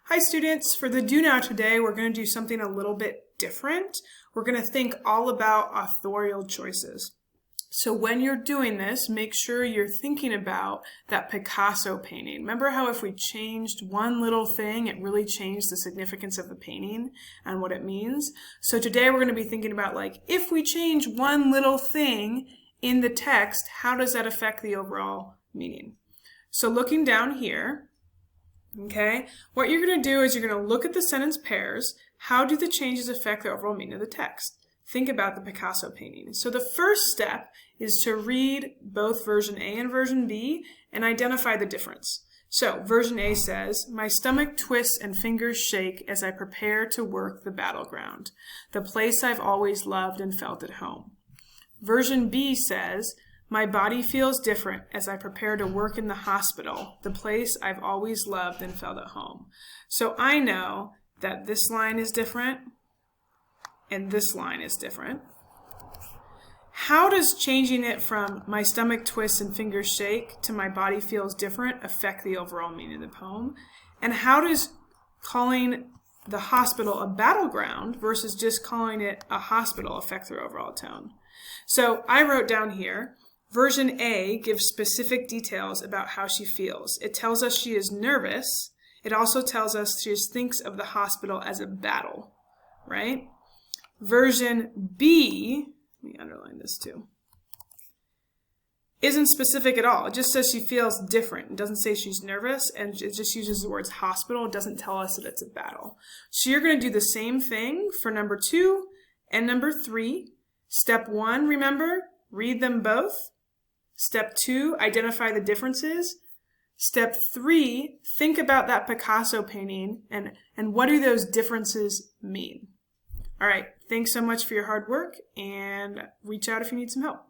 Hi students, for the Do Now today, we're going to do something a little bit different. We're going to think all about authorial choices. So when you're doing this, make sure you're thinking about that Picasso painting. Remember how if we changed one little thing, it really changed the significance of the painting and what it means? So today we're going to be thinking about if we change one little thing in the text, how does that affect the overall meaning? So looking down here, okay, what you're going to do is you're going to look at the sentence pairs. How do the changes affect the overall meaning of the text? Think about the Picasso painting. So the first step is to read both version A and version B and identify the difference. So version A says, "My stomach twists and fingers shake as I prepare to work the battleground, the place I've always loved and felt at home." Version B says, "My body feels different as I prepare to work in the hospital, the place I've always loved and felt at home." So I know that this line is different and this line is different. How does changing it from "my stomach twists and fingers shake" to "my body feels different" affect the overall meaning of the poem? And how does calling the hospital a battleground versus just calling it a hospital affect their overall tone? So I wrote down here, version A gives specific details about how she feels. It tells us she is nervous. It also tells us she thinks of the hospital as a battle, right? Version B, let me underline this too, isn't specific at all. It just says she feels different. It doesn't say she's nervous, and it just uses the words hospital. It doesn't tell us that it's a battle. So you're going to do the same thing for number 2 and number 3. Step 1, remember, read them both. Step 2, identify the differences. Step 3, think about that Picasso painting and what do those differences mean? All right, thanks so much for your hard work, and reach out if you need some help.